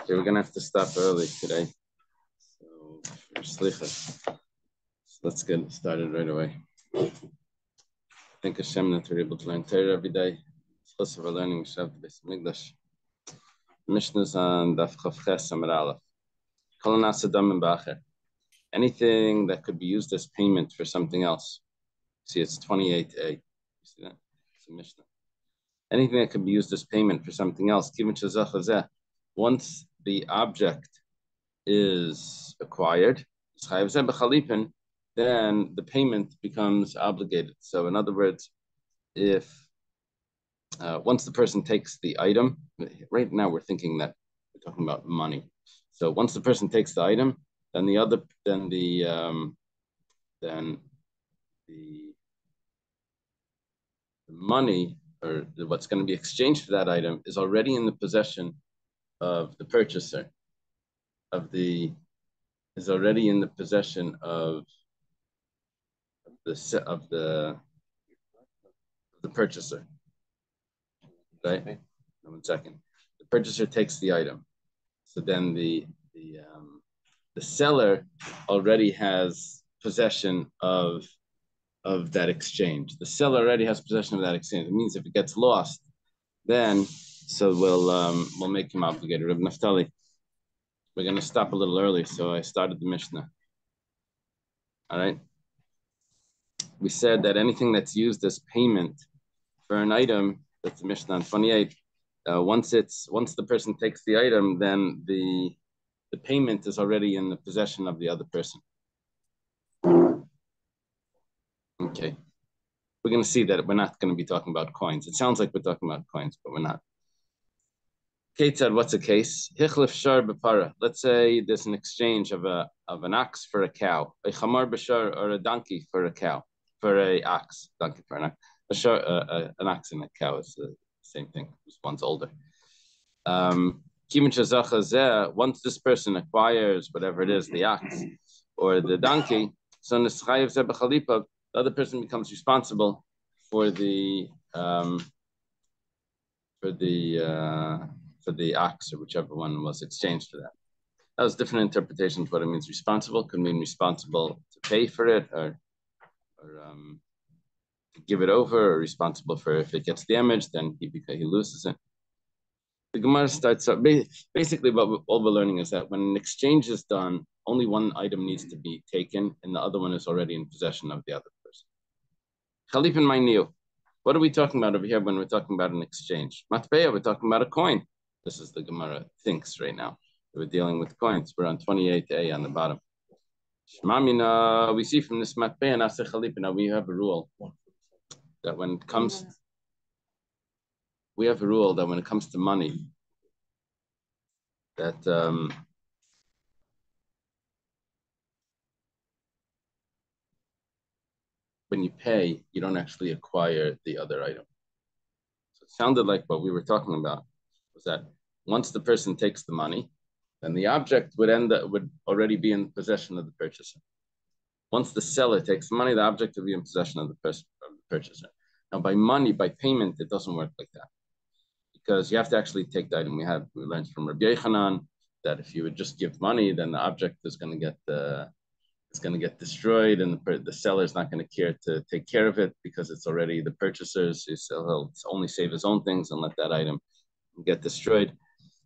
Okay, we're gonna have to stop early today. So let's get started right away. Thank Hashem that we're able to learn Torah every day. It's we're learning Shav Beis Mikdash. Mishnahs on Daf Ches Amar Aleph. Kol Nasa Damim B'Acher. Anything that could be used as payment for something else. See, it's 28a. You see that? It's a Mishnah. Anything that could be used as payment for something else. Once the object is acquired, then the payment becomes obligated. So in other words, if once the person takes the item, right now we're thinking that we're talking about money. So once the person takes the item, then the money or what's going to be exchanged for that item is already in the possession of the purchaser. Is already in the possession of the purchaser. Right? 1 second. The purchaser takes the item, so then the seller already has possession of that exchange. The seller already has possession of that exchange. It means if it gets lost, then we'll make him obligated. Reb Naftali, we're going to stop a little early, so I started the Mishnah. All right. We said that anything that's used as payment for an item, that's the Mishnah on 28. Once the person takes the item, then the payment is already in the possession of the other person. Okay. We're going to see that we're not going to be talking about coins. It sounds like we're talking about coins, but we're not. Ketzad, what's a case? Hichlif shar b'para. Let's say there's an exchange of an ox for a cow, a chamar b'shar, or a donkey for a cow, for a ox, donkey for an ox. An ox and a cow is the same thing. Just one's older. Once this person acquires whatever it is, the ox or the donkey, so the other person becomes responsible for the ox or whichever one was exchanged for that. That was different interpretations. What it means responsible could mean responsible to pay for it or to give it over, or responsible for if it gets damaged, then he loses it. The Gemara starts up. Basically, all we're learning is that when an exchange is done, only one item needs to be taken, and the other one is already in possession of the other person. Chalif and Ma'niu. What are we talking about over here when we're talking about an exchange? Matbeya, we're talking about a coin. This is the Gemara thinks right now. We're dealing with coins. We're on 28a on the bottom. Shmamina, we see from this Matbeya and Ase Chalipina, we have a rule that when it comes to money, that when you pay, you don't actually acquire the other item. So it sounded like what we were talking about was that once the person takes the money, then the object would already be in possession of the purchaser. Once the seller takes the money, the object will be in possession of the purchaser. Now, by payment, it doesn't work like that, because you have to actually take the item. We learned from Rabbi Yechanan that if you would just give money, then the object is going to get destroyed, and the seller is not going to care to take care of it because it's already the purchaser's. He'll only save his own things and let that item get destroyed.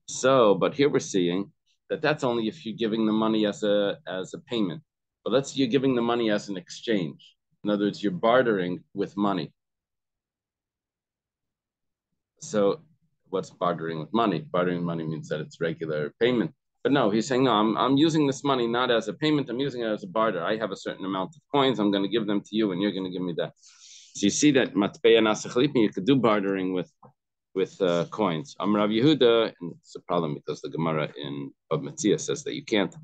So, but here we're seeing that that's only if you're giving the money as a payment. But let's say you're giving the money as an exchange. In other words, you're bartering with money. So what's bartering with money? Bartering with money means that it's regular payment. But no, he's saying, no, I'm using this money not as a payment, I'm using it as a barter. I have a certain amount of coins, I'm going to give them to you, and you're going to give me that. So you see that Matbeya Nasachlipi, you could do bartering with coins. Rav Yehuda, and it's a problem because the Gemara in Bab Metzia says that you can't.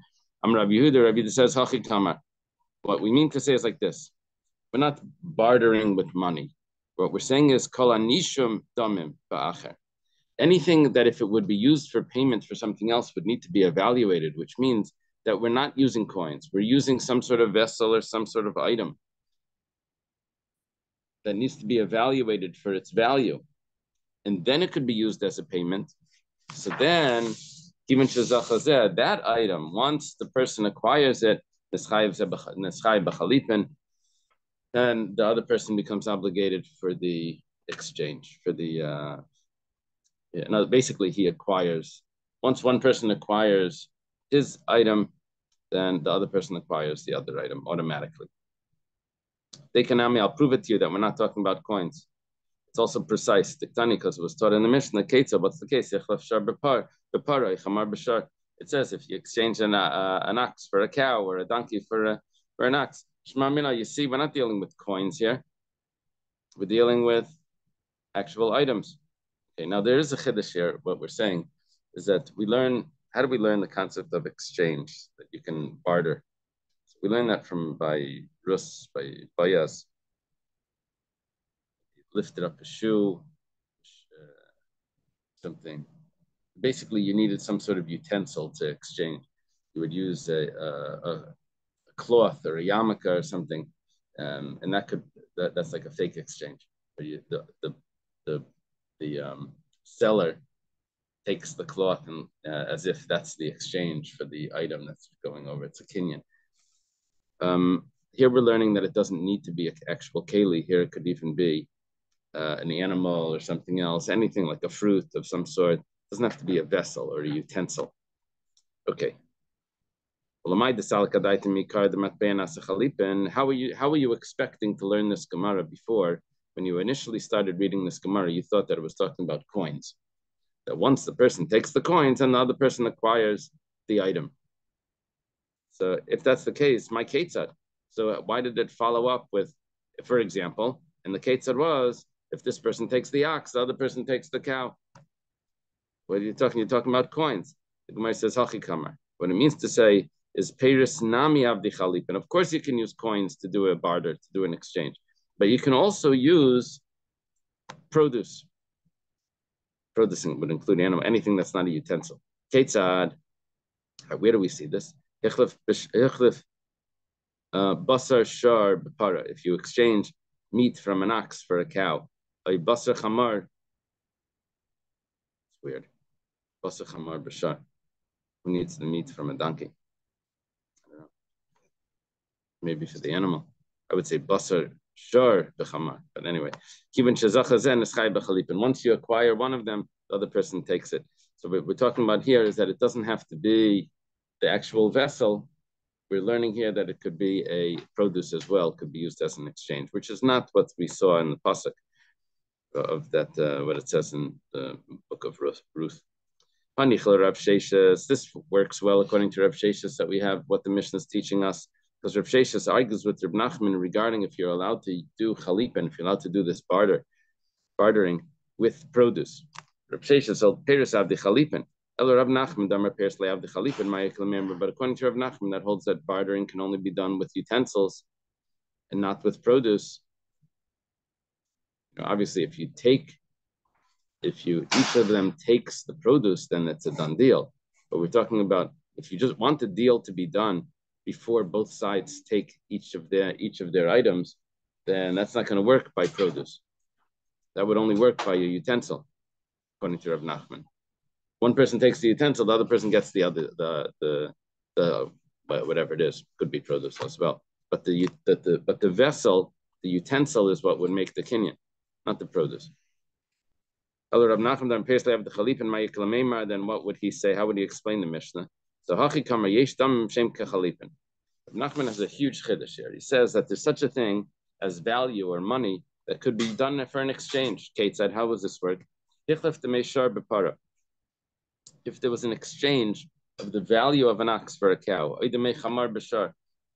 Rav Yehuda says, Hachi Kamar. What we mean to say is like this. We're not bartering with money. What we're saying is, Kol anishum damim ba'acher. Anything that if it would be used for payment for something else would need to be evaluated, which means that we're not using coins. We're using some sort of vessel or some sort of item that needs to be evaluated for its value. And then it could be used as a payment. So then That item, once the person acquires it, then the other person becomes obligated for the exchange, for the no, basically he acquires. Once one person acquires his item, then the other person acquires the other item automatically. I'll prove it to you that we're not talking about coins. It's also precise. Because it was taught in the Mishnah. What's the case? It says if you exchange an ox for a cow or a donkey for an ox. You see, we're not dealing with coins here. We're dealing with actual items. Okay, now there is a chiddush here. What we're saying is that we learn. How do we learn the concept of exchange, that you can barter? So we learn that by Bayas. He lifted up a shoe, something. Basically, you needed some sort of utensil to exchange. You would use a cloth or a yarmulke or something, and that's like a fake exchange. The seller takes the cloth and as if that's the exchange for the item that's going over. It's a kinyan. Here we're learning that it doesn't need to be an actual keli. Here it could even be an animal or something else, anything like a fruit of some sort. It doesn't have to be a vessel or a utensil. Okay. How were you expecting to learn this Gemara before? When you initially started reading this Gemara, you thought that it was talking about coins. That once the person takes the coins and the other person acquires the item. So if that's the case, my ketzad. So why did it follow up with, for example, and the ketzad was, if this person takes the ox, the other person takes the cow. What are you talking? You're talking about coins. The Gemara says, Hachi Kamar. What it means to say is Peiris Nami Avdi Chalip. And of course you can use coins to do a barter, to do an exchange. But you can also use produce. Produce would include animal, anything that's not a utensil. Ketzad. Where do we see this? Basar shar b'para. If you exchange meat from an ox for a cow, a basar chamar. It's weird. Basar chamar b'shar. Who needs the meat from a donkey? I don't know. Maybe for the animal. I would say basar shar b'chamar. But anyway, and once you acquire one of them, the other person takes it. So what we're talking about here is that it doesn't have to be the actual vessel. We're learning here that it could be a produce as well, could be used as an exchange, which is not what we saw in the pasuk of that, what it says in the book of Ruth. This works well according to Rav Sheshes that we have what the Mishnah is teaching us, because Rav Sheshes argues with Reb Nachman regarding if you're allowed to do chalipen, if you're allowed to do this bartering with produce. Rav Sheshes held Peres Avdi Chalipen. Rav Nachman Damar Peres Le'Avdi Chalipen. But according to Rav Nachman, that holds that bartering can only be done with utensils and not with produce. Obviously, if each of them takes the produce, then it's a done deal. But we're talking about if you just want the deal to be done before both sides take each of their items, then that's not going to work by produce. That would only work by a utensil, according to Rav Nachman. One person takes the utensil, the other person gets the other, the whatever it is, could be produce as well. But the vessel, the utensil is what would make the kinyan, not the produce. Then what would he say? How would he explain the Mishnah? So Hachi Kamar Yesh Dam Shem Kechalipin. Nachman has a huge chiddush here. He says that there's such a thing as value or money that could be done for an exchange. Kate said, how does this work? If there was an exchange of the value of an ox for a cow,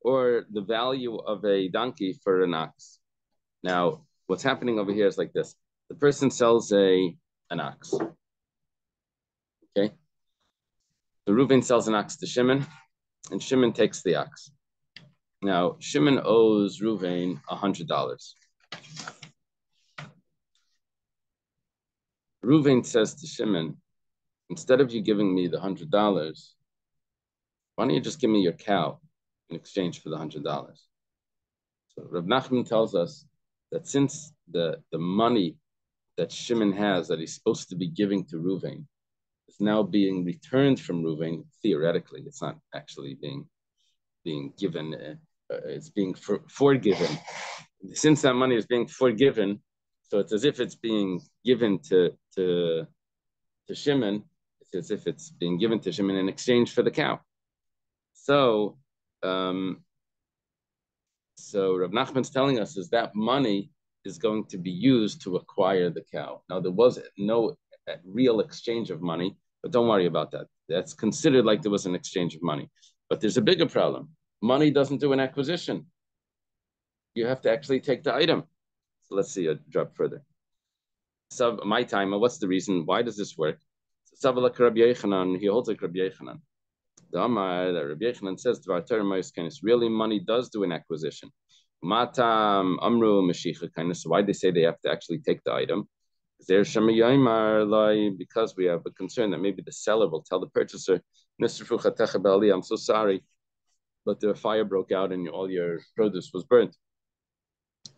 or the value of a donkey for an ox. Now, what's happening over here is like this. The person sells an ox. Okay? So Reuven sells an ox to Shimon, and Shimon takes the ox. Now, Shimon owes Reuven $100. Reuven says to Shimon, instead of you giving me the $100, why don't you just give me your cow in exchange for the $100? So Rav Nachman tells us that since the money that Shimon has that he's supposed to be giving to Reuven is now being returned from Reuven. Theoretically, it's not actually being given. It's being forgiven. Since that money is being forgiven, so it's as if it's being given to Shimon. It's as if it's being given to Shimon in exchange for the cow. So, so Rav Nachman's telling us is that money is going to be used to acquire the cow. Now, there was no real exchange of money, but don't worry about that. That's considered like there was an exchange of money. But there's a bigger problem. Money doesn't do an acquisition. You have to actually take the item. So let's see a drop further. So my time, what's the reason? Why does this work? So he holds like Rabbi Yechanan. The Amar that Rabbi Yechanan says really money does do an acquisition. Matam Amru Mashicha kindness. So why they say they have to actually take the item? Because we have a concern that maybe the seller will tell the purchaser, I'm so sorry, but the fire broke out and all your produce was burnt.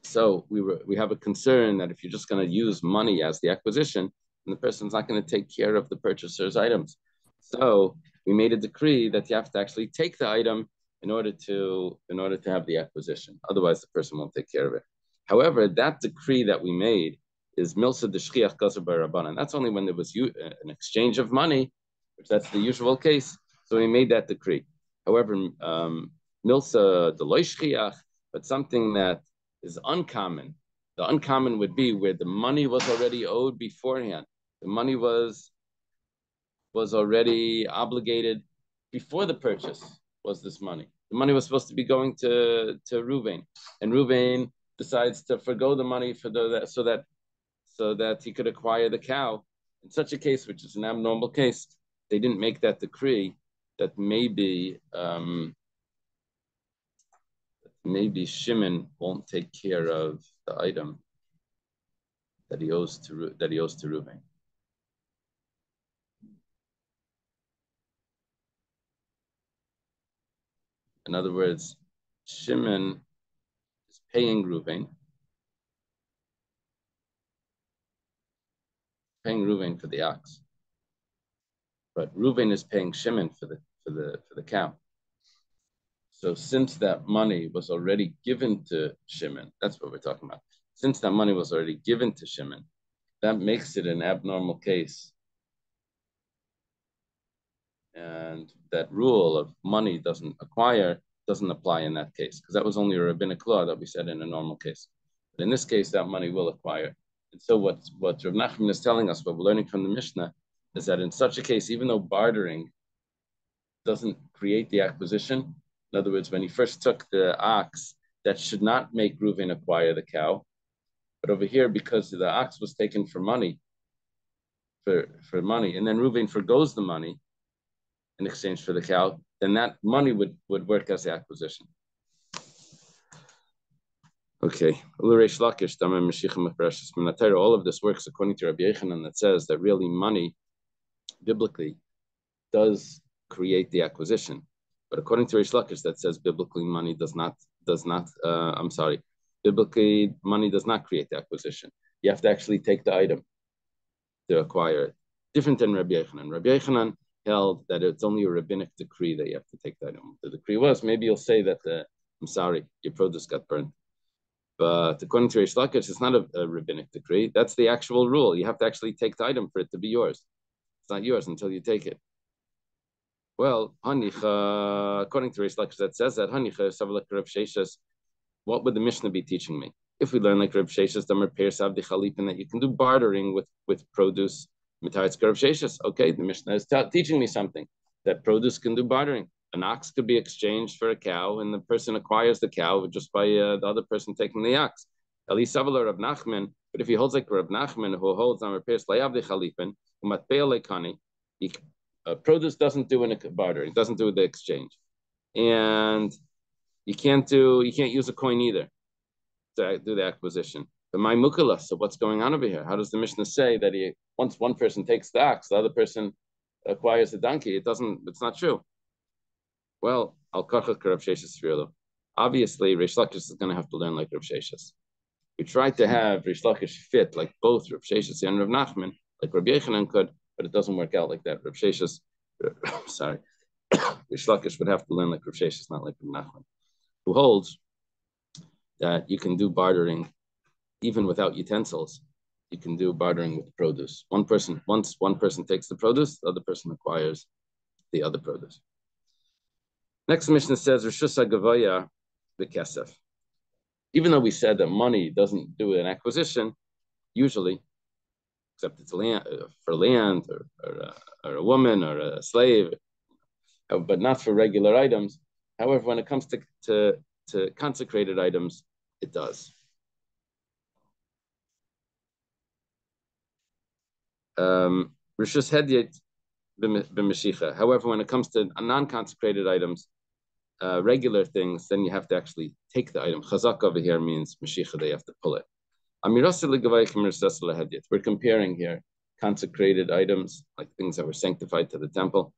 So we have a concern that if you're just going to use money as the acquisition, then the person's not going to take care of the purchaser's items. So we made a decree that you have to actually take the item in order to have the acquisition. Otherwise, the person won't take care of it. However, that decree that we made is milsa d'shchiach gazer b'rabbanan. That's only when there was an exchange of money, which that's the usual case. So we made that decree. However, milsa d'loy shchiach, but something that is uncommon. The uncommon would be where the money was already owed beforehand. The money was already obligated before the purchase. Was this money? The money was supposed to be going to Reuven, and Reuven decides to forgo the money so that he could acquire the cow. In such a case, which is an abnormal case, they didn't make that decree that maybe Shimon won't take care of the item that he owes to Reuven. In other words, Shimon is paying Reuven for the ox, but Reuven is paying Shimon for the cow. So since that money was already given to Shimon, that's what we're talking about. Since that money was already given to Shimon, that makes it an abnormal case. And that rule of money doesn't apply in that case, because that was only a rabbinic law that we said in a normal case. But in this case, that money will acquire. And so what Rav Nachman is telling us, what we're learning from the Mishnah, is that in such a case, even though bartering doesn't create the acquisition, in other words, when he first took the ox, that should not make Reuven acquire the cow. But over here, because the ox was taken for money, and then Reuven forgoes the money in exchange for the cow, then that money would work as the acquisition. Okay. All of this works according to Rabbi Yechanan, that says that really money, biblically, does create the acquisition. But according to Reish Lakish, that says biblically money biblically money does not create the acquisition. You have to actually take the item to acquire it. Different than Rabbi Yechanan. Rabbi Yechanan held that it's only a rabbinic decree that you have to take the item. The decree was, maybe you'll say that, I'm sorry, your produce got burned. But according to Reish Lakish, it's not a rabbinic decree. That's the actual rule. You have to actually take the item for it to be yours. It's not yours until you take it. Well, Hanicha, according to Reish Lakish, that says that Hanicha, Savalak Rav Sheshas, what would the Mishnah be teaching me? If we learn like Rav Sheshas, Damar Peir Savdi Chalipin, that you can do bartering with produce, Mitaretz Rav Sheshas. Okay, the Mishnah is teaching me something, that produce can do bartering. An ox could be exchanged for a cow, and the person acquires the cow just by the other person taking the ox. At least Savala Rav Nachman, but if he holds like Rav Nachman, who holds Damar Peir Savdi Chalipin, Umatpeil Lekani, produce doesn't do a bartering, doesn't do the exchange, and you can't use a coin either to do the acquisition. But my mukala, so what's going on over here? How does the Mishnah say that once one person takes the ox, the other person acquires the donkey? It's not true. Well, al kachak Rav Sheshas Firlo. Obviously, Reish Lakish is going to have to learn like Rav Sheshas. We tried to have Reish Lakish fit like both Rav Sheshas and Rav Nachman, like Rabbi Yechanan could. but it doesn't work out like that. Rav Sheshes, sorry, Rish Lakish would have to learn like Rav Sheshes, not like Rav Nachman, who holds that you can do bartering even without utensils. You can do bartering with produce. Once one person takes the produce, the other person acquires the other produce. Next Mishnah says, Rishus HaGavaya b'kesef. Even though we said that money doesn't do an acquisition, usually, except it's land, for land or a woman or a slave, but not for regular items. However, when it comes to consecrated items, it does. Rishus Hedyet b'Mashicha. However, when it comes to non-consecrated items, regular things, then you have to actually take the item. Chazak over here means Mashicha, they have to pull it. We're comparing here consecrated items, like things that were sanctified to the temple.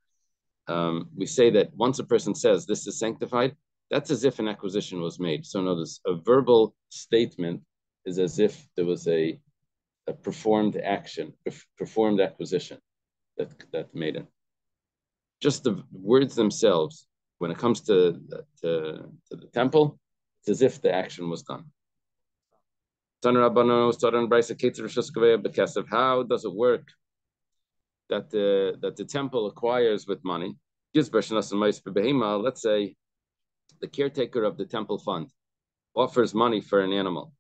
We say that once a person says this is sanctified, that's as if an acquisition was made. So notice a verbal statement is as if there was a performed action, performed acquisition that made it. Just the words themselves, when it comes to the temple, it's as if the action was done. How does it work that the temple acquires with money? Let's say the caretaker of the temple fund offers money for an animal.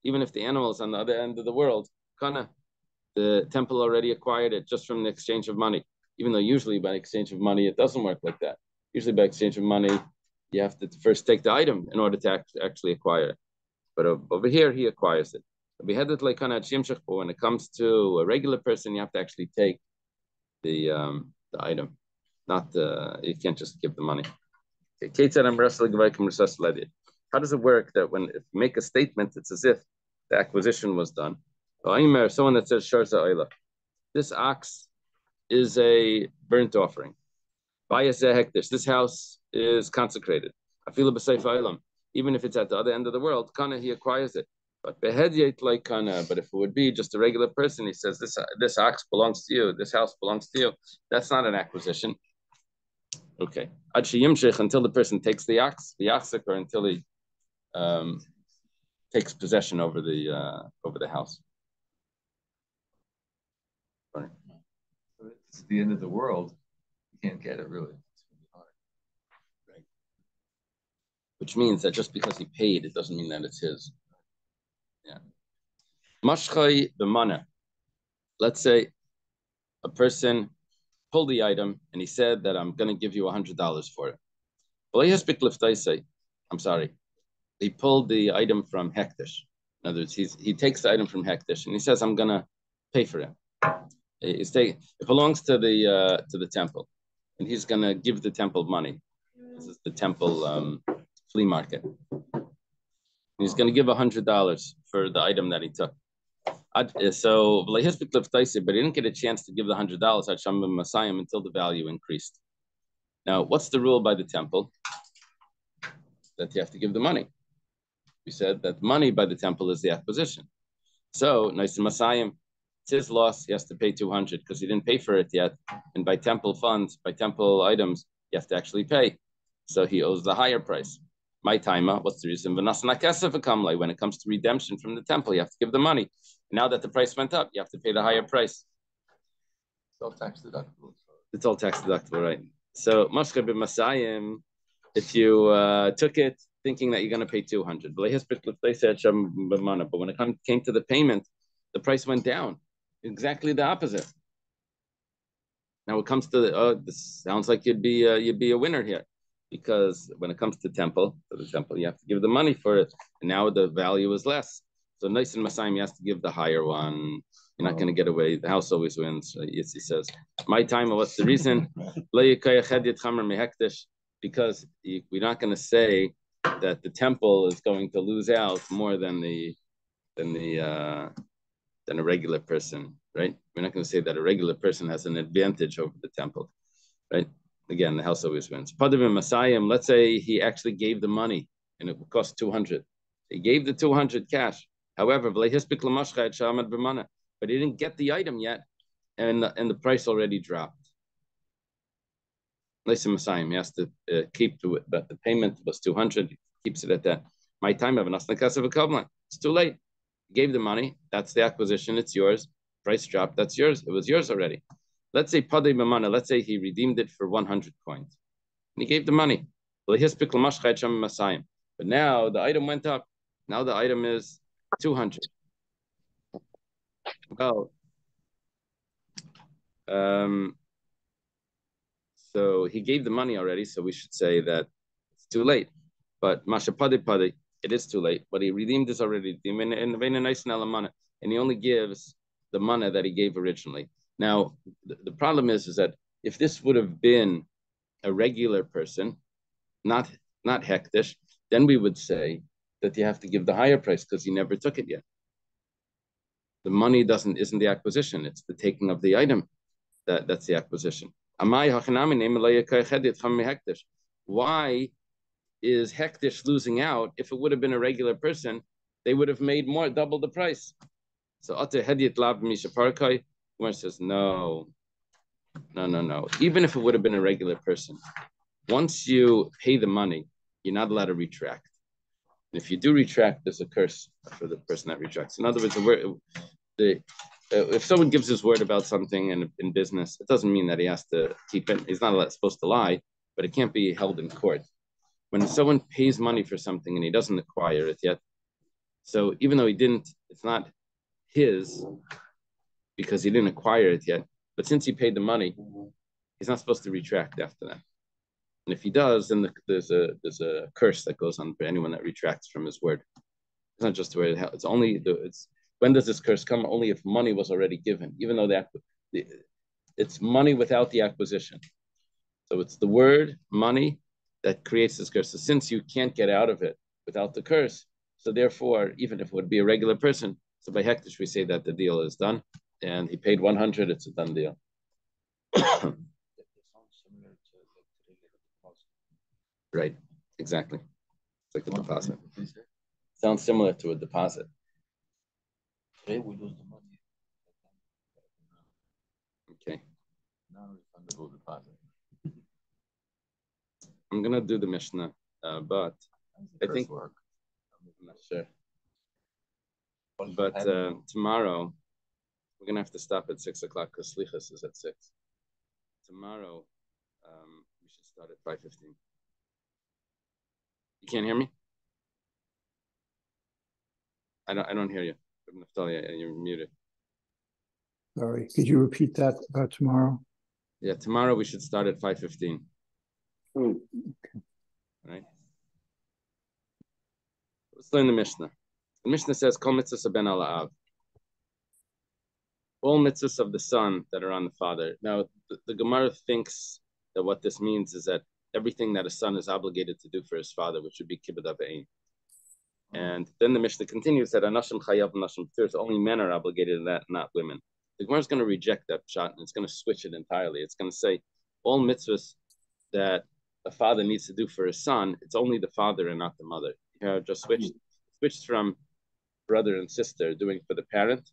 Even if the animal is on the other end of the world, the temple already acquired it just from the exchange of money. Even though usually by exchange of money, it doesn't work like that. Usually by exchange of money, you have to first take the item in order to actually acquire it. But over here, he acquires it. We had it like when it comes to a regular person, you have to actually take the item. Not you can't just give the money. How does it work that when if you make a statement, it's as if the acquisition was done? Someone that says this ox is a burnt offering. This house is consecrated. Even if it's at the other end of the world, he acquires it. But if it would be just a regular person, he says this ox belongs to you, this house belongs to you. That's not an acquisition. Okay. Until the person takes the ox, or until he takes possession over the house. Right. So it's the end of the world. You can't get it really. Right. Which means that just because he paid, it doesn't mean that it's his. Yeah. Mashchai b'mana. Let's say a person pulled the item and he said that I'm going to give you $100 for it. I'm sorry. He pulled the item from Hektish. In other words, he takes the item from Hektish and he says, I'm going to pay for it. It belongs to the temple, and he's going to give the temple money. This is the temple flea market. And he's going to give $100 for the item that he took. So, but he didn't get a chance to give the $100 until the value increased. Now, what's the rule by the temple? That you have to give the money. We said that money by the temple is the acquisition. So, nice and Masayim, it's his loss. He has to pay $200 because he didn't pay for it yet. And by temple funds, by temple items, you have to actually pay. So he owes the higher price. My timer, what's the reason? When it comes to redemption from the temple, you have to give the money. Now that the price went up, you have to pay the higher price. It's all tax deductible. It's all tax deductible, right? So, Mashka b'Masayim, if you took it thinking that you're going to pay $200, but when it came to the payment, the price went down. Exactly the opposite. Now it comes to this sounds like you'd be a winner here, because when it comes to temple, you have to give the money for it, and now the value is less. So nice and Masayim, you have to give the higher one. You're not going to get away. The house always wins. Yitzi says, my time, what's the reason? Because we're not going to say that the temple is going to lose out more than a regular person, right? We're not going to say that a regular person has an advantage over the temple, right? Again, the house always wins. Masayim, let's say he actually gave the money and it would cost $200. He gave the $200 cash. However, but he didn't get the item yet, and the price already dropped. Listen, Messiah, he has to keep to it, but the payment was 200. He keeps it at that. My time of it's too late. He gave the money. That's the acquisition. It's yours. Price dropped. That's yours. It was yours already. Let's say Padei Mamana. Let's say he redeemed it for 100 coins. And he gave the money. But now the item went up. Now the item is 200. Well, so he gave the money already, so we should say that it's too late. But Masha Padi Padi, it is too late. But he redeemed this already. And he only gives the money that he gave originally. Now, the problem is that if this would have been a regular person, not hektish, then we would say that you have to give the higher price because he never took it yet. The money isn't the acquisition; it's the taking of the item that's the acquisition. Why is hektish losing out? If it would have been a regular person, they would have made double the price. So Ate Hediat Lab Misha Parkai, Gemara says, no. Even if it would have been a regular person, once you pay the money, you're not allowed to retract. And if you do retract, there's a curse for the person that retracts. In other words, if someone gives his word about something in business, it doesn't mean that he has to keep it. He's not supposed to lie, but it can't be held in court. When someone pays money for something and he doesn't acquire it yet, so even though it's not his because he didn't acquire it yet, but since he paid the money, he's not supposed to retract after that. And if he does, then there's a curse that goes on for anyone that retracts from his word. It's not just the word. It's only when does this curse come? Only if money was already given, even though it's money without the acquisition. So it's the word money that creates this curse. So since you can't get out of it without the curse, so therefore, even if it would be a regular person, so by hektish we say that the deal is done, and he paid 100. It's a done deal. Right, exactly. It's like a deposit. Sounds similar to a deposit. Today we lose the money. Okay. Non-refundable deposit. I'm gonna do the Mishnah, but I think work. I'm not sure. But tomorrow we're gonna have to stop at 6 o'clock because Slichas is at 6. Tomorrow we should start at 5:15. You can't hear me? I don't hear you. You're muted. Sorry, could you repeat that about tomorrow? Yeah, tomorrow we should start at 5:15. Okay. All right. Let's learn the Mishnah. The Mishnah says, "Kol mitzvahs ben ala'av." All mitzvahs of the son that are on the father. Now, the Gemara thinks that what this means is that everything that a son is obligated to do for his father, which would be kibbud av'ein. And then the Mishnah continues that anashim chayav anashim p'tur, only men are obligated to that, not women. The Gemara is going to reject that shot and it's going to switch it entirely. It's going to say all mitzvahs that a father needs to do for his son, it's only the father and not the mother. You know, just switched from brother and sister doing for the parent,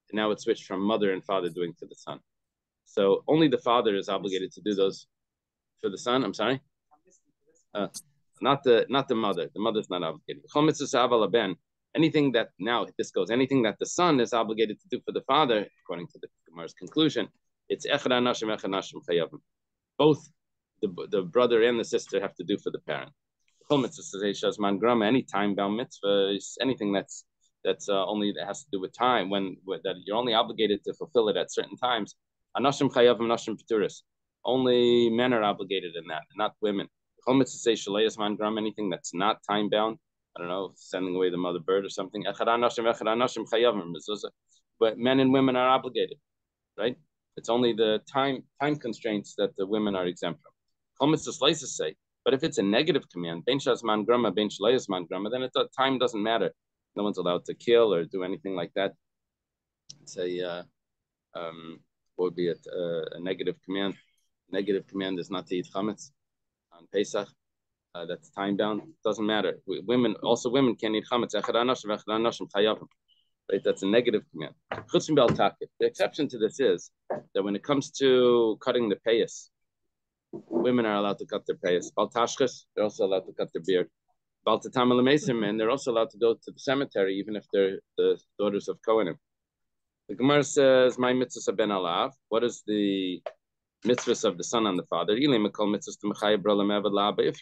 and now it's switched from mother and father doing for the son. So only the father is obligated to do those for the son. I'm sorry, not the mother. The mother's not obligated. Anything that anything that the son is obligated to do for the father, according to the Gemara's conclusion, it's echad anashim chayavim. Both the brother and the sister have to do for the parent. Any time-bound mitzvah is anything that's only that has to do with time that you're only obligated to fulfill it at certain times. Anashim chayavim, anashim p'turis. Only men are obligated in that, not women. Anything that's not time-bound. I don't know, sending away the mother bird or something. But men and women are obligated, right? It's only the time constraints that the women are exempt from. Say, but if it's a negative command, then time doesn't matter. No one's allowed to kill or do anything like that. It's what would be a negative command? Negative command is not to eat chametz on Pesach. That's time bound. Doesn't matter. Women can't eat chametz. right? That's a negative command. The exception to this is that when it comes to cutting the payas, women are allowed to cut their payas. Baltashkas, they're also allowed to cut their beard. Men, they're also allowed to go to the cemetery, even if they're the daughters of Kohanim. The Gemara says, "My mitzvah ben alav." What is the mitzvahs of the son on the father? If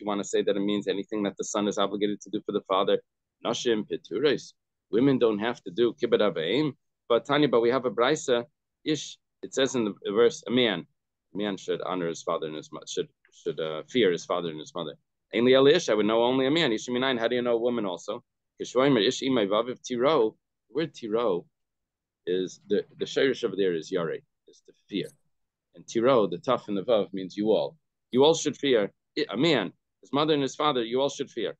you want to say that it means anything that the son is obligated to do for the father, nashim pitures. Women don't have to do kibbut avaim. But Tanya, we have a brisa. Ish. It says in the verse, a man should honor his father and his mother. Should fear his father and his mother. Ainli elish, I would know only a man. Ishiminayin, how do you know a woman also? Kishvoimer ish imay vaviv tiro. The word tiro is the shirish over there is yare, is to fear. And tiro, the tough and the vav means you all. You all should fear a man, his mother and his father. You all should fear.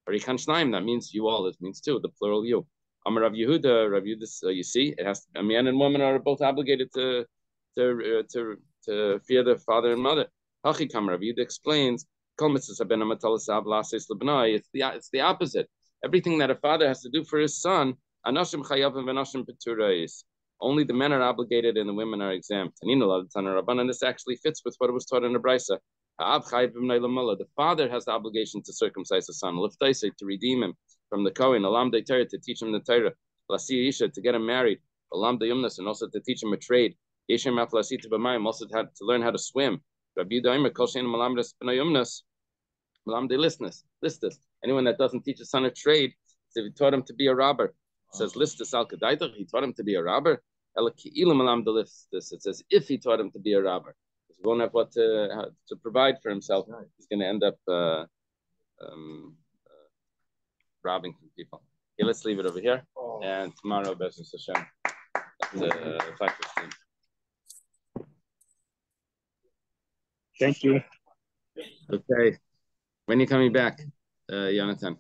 Arikan shnaim, that means you all. It means two, the plural you. Amar Rav Yehuda, you see, it has a man and woman are both obligated to fear their father and mother. Hachikam Rav Yehuda explains, it's the opposite. Everything that a father has to do for his son, anashim chayavim v'anashim peturais. Only the men are obligated and the women are exempt. And this actually fits with what was taught in the Brisa. The father has the obligation to circumcise the son, to redeem him from the Kohen, to teach him the Torah, to get him married, and also to teach him a trade, also to learn how to swim. Anyone that doesn't teach a son a trade, if he taught him to be a robber, it says listus al kadaitach, he taught him to be a robber. It says if he taught him to be a robber, because he won't have what to provide for himself. He's going to end up robbing from people. Okay, let's leave it over here. And tomorrow, B'ezras Hashem, at 5:15. Thank you. Okay. When are you coming back, Jonathan?